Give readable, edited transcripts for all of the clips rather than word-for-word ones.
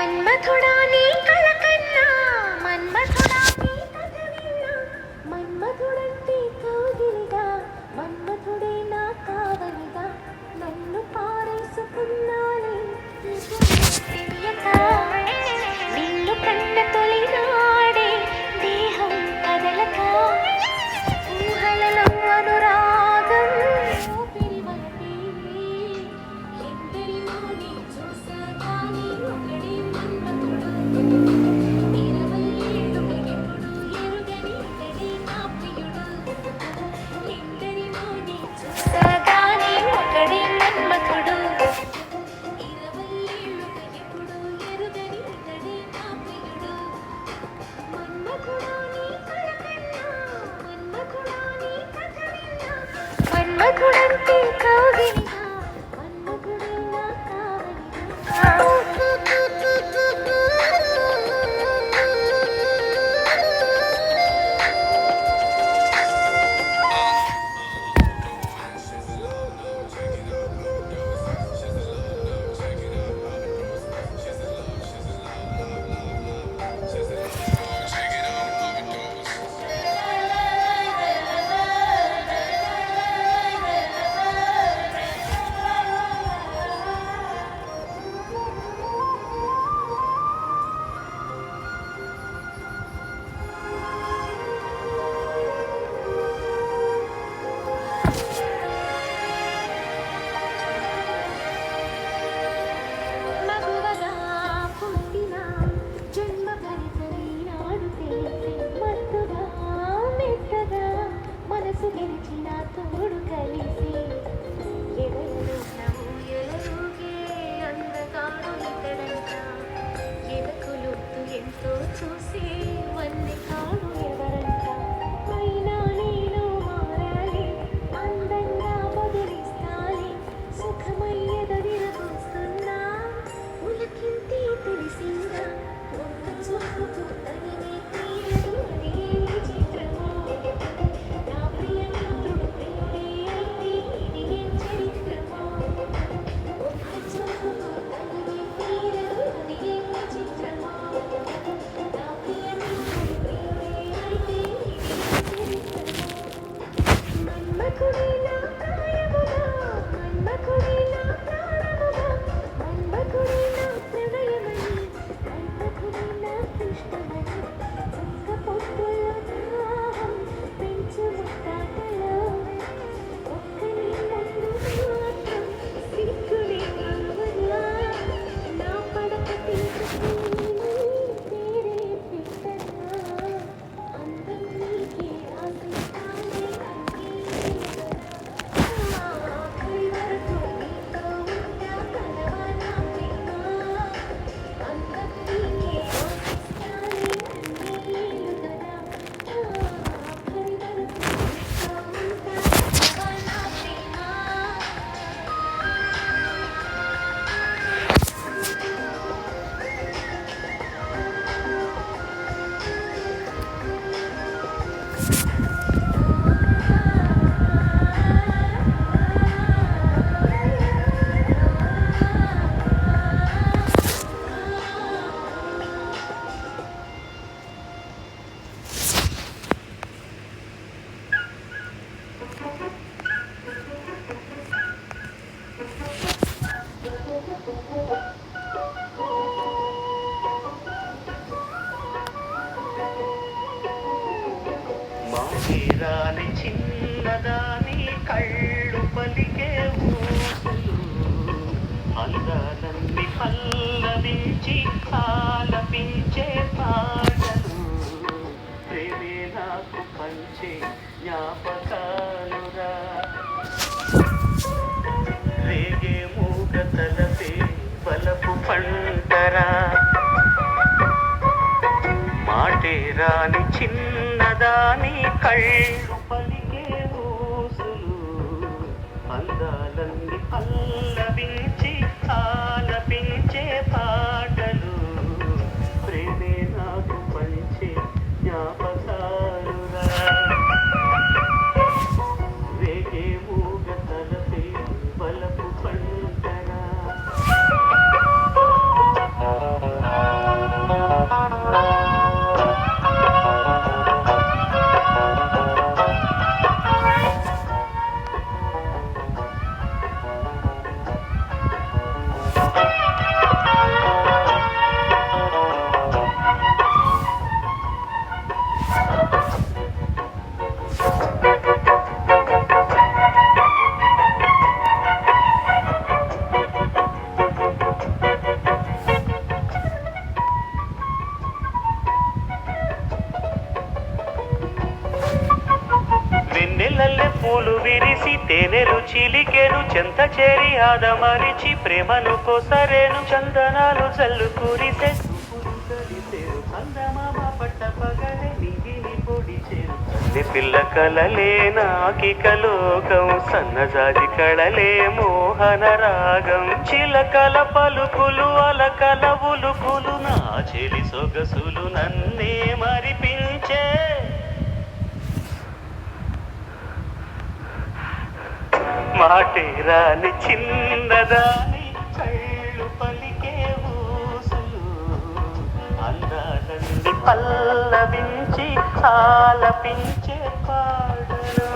మన్మథుడా నీ కళకన్నా మన్మథుడా నీ కథ విన్నా మన్మథుడంటే కౌగిలిగా మన్మథుడే నా కావలిగా నన్ను పారేసుకున్నానే తెలియక నిన్ను కన్న తొలినాడే దేహం కదలక ఊహలలో అనురాగం ఊపిరి వలపే ఎందరినో నీ చూసాగానే ఒకడే మన్మథుడు 20 ఏళ్ళుగా ఎప్పుడు ఎరుగని ఇతడే నా ప్రియుడు ఎందరినో నీ చూసాగానే ఒకడే మన్మథుడు 20 ఏళ్ళుగా ఎప్పుడు ఎరుగని ఇతడే నా ప్రియుడు మన్మథుడా నీ కళకన్నా మన్మథుడా నీ కథ విన్నా మన్మథుడంటే కౌగిలిగా మన్మథుడే నా కావలిగా మగువగా పుట్టిన జన్మ ఫలితమే నాడు తెలిసే మత్తుగా మెత్తగా మనసు గెలిచిన తోడు కలిసి ఎదలలో నవ్వులూగే అందగాడు ఇతడంట ఎదకు లొత్తు ఎంతో చూసి వన్నె కాడు ఎవరంట అయినా నేను మారాలి అందంగా బదులిస్తాలి సుఖమయ్యేద విరబోస్తున్నా ఉలకింతే తెలిసిందా ఒక్క చూపుతో తనివే తీరదు అది ఏ చిత్రమో నా ప్రియమిత్రుడు ప్రియుడే అయితే ఇది ఏం చరిత్రమో ఒక్క చూపుతో తనివే తీరదు అది ఏ చిత్రమో నా ప్రియమిత్రుడు ప్రియుడే అయితే ఇది ఏం చరిత్రమో మన్మథుడే నా కాయముగా మన్మథుడే నా ప్రాణముగా మన్మథుడే నా ప్రణయమని మన్మథుడే నా కృష్ణమని చుక్క పొట్టులో దాహం పెంచు ముత్తాటలో ఒక్క నీ ముందు మాత్రం సిగ్గులే కావలా నా పడక తీసుకుని పేరే పెట్టనా అందం నీకే ఆశిస్తానే ఆఖరి వరకు నీతో ఉంటా కలవా నా ప్రేమ అందం నీకే ఆశిస్తానే అన్నేళ్ళు కదా ఆఖరి వరకు నీతో ఉంటా కలవా నా ప్రేమ మాటిరాని చిన్నదాని కళ్ళు పలికే ఊసులు అందాలన్నీ పల్లవించి ఆలపించే పాటలు ప్రేమే నాకు పంచే జ్ఞాపకాలురా రేగే మూగ తలపే బలపు పంటరా మాటేరాని చిన్నదాని కళ్ళు పలికే ఊసులు అందాలన్నీ పల్లవించి ఆలపించే పాటలు ప్రేమే నాకు పంచే జ్ఞాపకాలురా రేగే మూగ తలపే బలపు పంటరా మర్యాద మరిచి ప్రేమను కోసరేను చందనాలు చల్లు కురిసే చందమామ పట్ట పగలే నిధిని పొడిచేరు పిల్ల కలలే నాకిక లోకం సన్నజాజి కళలే మోహన రాగం చిలకల పలుకులు అలకల ఉలుకులు నా చెలి సొగసులు నన్నే మరిపించే మాటే రాని చిన్నదాని కళ్ళు పలికే ఊసులు అందాలని పల్లవించి ఆలపించే పాడలు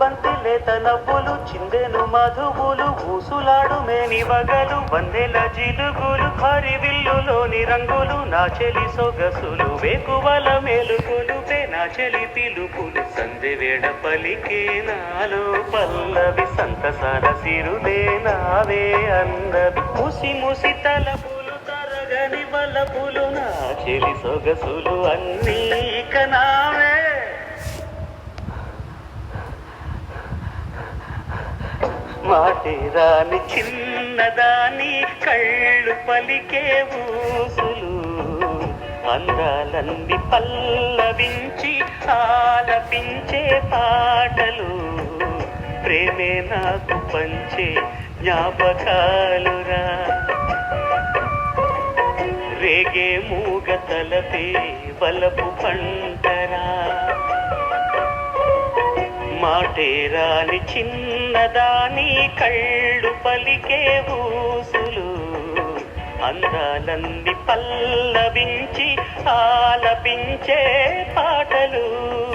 బంతి లేత నవ్వులు చిందెను మధువులు ఊసులాడు మేని వగలు వందెల జిలుగులు హరివిల్లులోని రంగులు నా చెలి సొగసులు వేకువల మేలుకొలు నా చెలి పిలుపులు సందె వేడ పలికే నాలో పల్లవి సంతసాల సిరులే నావే అందవి ముసి ముసి తలపులు తరగని వలపులు నా చెలి సొగసులు అన్నీ ఇక నావే మాటే రాని చిన్నదాని కళ్ళు పలికే ఊసులు అందాలన్నీ పల్లవించి ఆలపించే పాటలు ప్రేమే నాకు పంచే జ్ఞాపకాలురా రేగే మూగ తలపే వలపు పంటరా మాటే రాని చిన్నదాని కళ్ళు పలికే ఊసులు అందాలన్నీ పల్లవించి ఆలపించే పాటలు